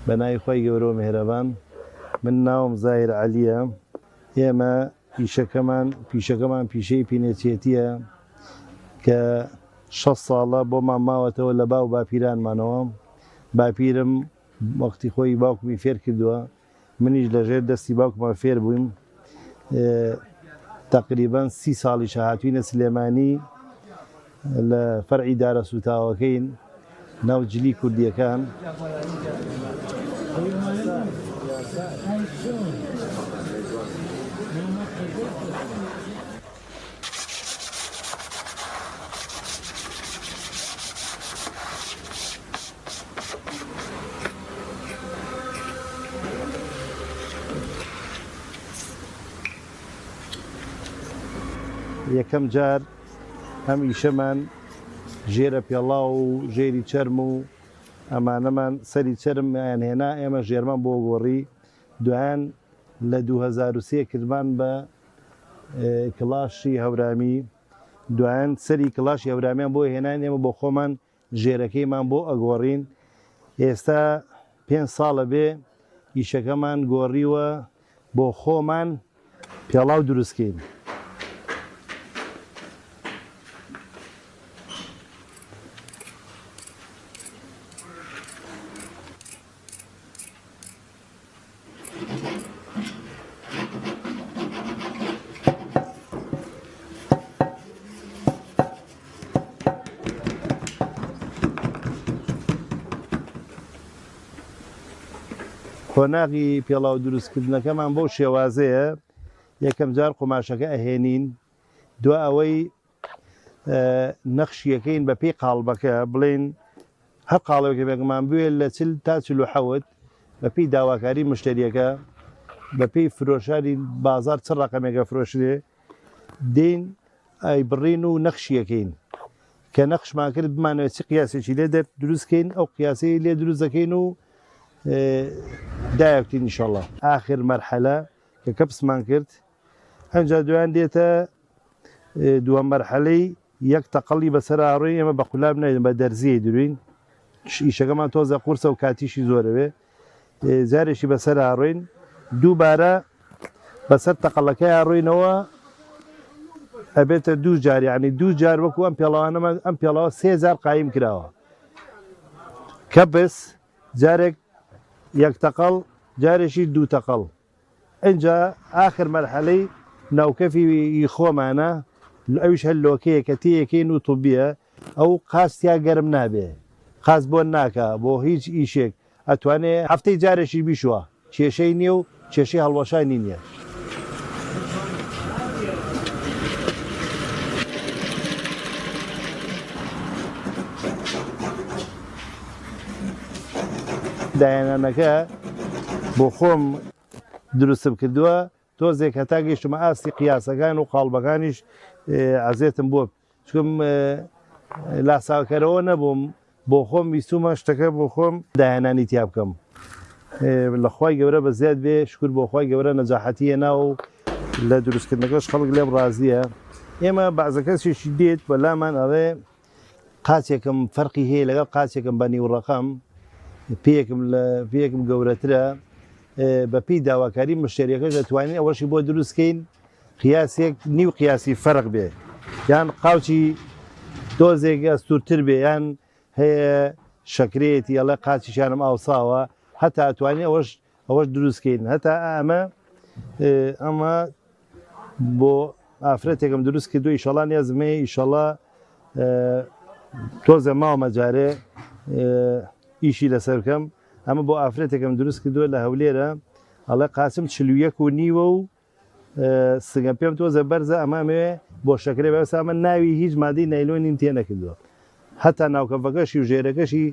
بەناوی خۆی گەورە و میهرەبان. من ناوم زاهیر عەلیە. ئێمە پیشەکەمان پیشەی پینەچێتیە کە 6 ساڵە بۆمان ماوەتەوە لە باو باپیرانمانەوە. باپیرم وەختی خۆی باوکمی فێر کردووە، منیش لەژێر دەستی باوکمان فێر بوویم. تقریباً 30 ساڵی هاتووینە سلێمانی لە فەرعی دارە سوتاوەکەین ناو جلی کوردیەکان. یەکەم جار هەم ئیشەمان ژێرە پێڵا و ژێری چەرم و ئەمانەمان سەری چەرمیان هێنا، ئێمە ژێرمان بۆ گۆڕی. دوایان لە 2003 کردمان بە کڵاشی هەورامی. دوایان سەری کڵاشی هەورامیان بۆ هێنان، ئێمە بۆ خۆمان ژێرەکەیمان بۆ ئەگۆڕین. ئێستا 5 ساڵە بێ ئیشەکەمان گۆڕیوە بۆ خۆمان پێڵاو دروستکەین. کۆناغی پێڵاو دروستکردنەکەمان بۆ شێوازەیە. یەکەم جار قوماشەکە ئەهێنین، دو ئەوەی نەخشیەکەین بە پێی قاڵبەکە، بڵێن هەر قاڵەوەکە بێگمان بوێ لە 40 تا 47 بە پێی داواکاری مشتریەکە، بە پێی فرۆشاری بازار چ ڕقەمێکە فرۆشرێ دێن ئەی بڕین و نەخشیەکەین کە نەخشمان کرد بمانەوە چی قیاسێکی لێ دروستکەین، ئەو قیاسی لێ دروست دەکەین و دایەکتین ئینشەڵڵا. ئاخر مەرحەلە کە کەپسمان کرد، ئەنجا دوایان دێتە دووەم مەرحەلەی یەک تەقەڵی بەسەر ئاڕۆی. ئێمە بە قولاب نەیدن، بە دەرزیە دروین. ئیشەکەمان تۆزە قورسە و کاتیشی زۆرەوێ. جارێکی بەسەر ئاڕۆین، دووبارە بەسەر تەقەڵەکەی ئاڕۆینەوە ئەبێتە 2 جار، یعنی 2 جار وەکو ئەم پێڵاوانەمان. ئەم پێڵاوە 3 جار قایم کراوە. کەپس جارێک یەک تەقەڵ، جارێکی 2 تەقەڵ. ئەنجا ئاخر مەرحەلەی ناوکەفی خۆمانە، ئەویش هەر لۆکەیە کە تێیەکەین و توبیە. ئەو قاستیا گەرم نابێ، قاس بۆ ناکە بۆ هیچ ئیشێک. ئەتوانێت هەفتەی جارێکی بیشوە، کێشەی نییە و کێشەی هەڵوەشانی نییە. دایانانەکە بۆ خۆم دروستم کردووە، تۆزێک هەتا گەیشتمە ئاستی قیاسەکان و قاڵبەکانیش عەزێتم بۆ، چکم لاساکەرەوە نەبووم، بۆ خۆم ویستومە شتەکە بۆ خۆم دایانانی تیا بکەم. لەخوای گەورە بە زیاد بێ، شکر بۆ خۆی گەورە نەجاحەتی هێنا و لە دروستکردنەکەش خەڵک لێم ڕازیە. ئێمە بەعزە کەسێکی دێت بەلامان ئەڵێ قاچێکم فەرقی هەیە لەگەڵ قاچێکم بە نیوڕەقەم، پێیەکم گەورەترە، بە پێی داواکاری مشتریەکەش دەتوانین ئەوەشی بۆ دروستکەین قیاسێک نیو قیاسی فەرق بێ، یان قاوچی دۆزێک ئەستورتر بێ، یان هەیە شەکرێتی ئەڵێ قاچیشانم ئاوساوە، هەتا ئەتوانین ئەوەش دروستکەین. هەتا ئەمە بۆ ئافرەتێکم دروست کردو، ئیشەڵا نیازمێ، ئیشەڵا تۆزە ماوەمە جارێ ئیشی لەسەر بکەم. ئەمە بۆ ئافرەتێکم دروست کردووە لە هەولێرە، ئەڵێ قاسم 41.5 و سگەم پێم تۆزە بەرزە، ئەمامێ بۆ شەکرێ بەسا ئەمە ناوی هیچ مادەی نایلۆنیم تێ نەکردووە. هەتا ناوکەفەکەشی و ژێرەکەشی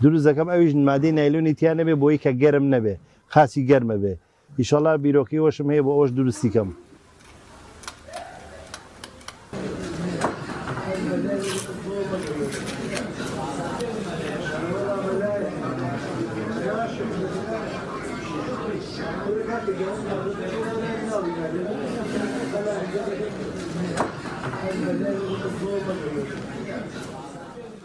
دروست دەکەم، ئەویش مادەی نایلۆنی تیان نەبێ بۆی کە گەرم نەبێ، خاچی گەرمە بێ. ئیشەڵا بیرۆکەی وەشم هەیە بۆ ئەوش دروستی کەم.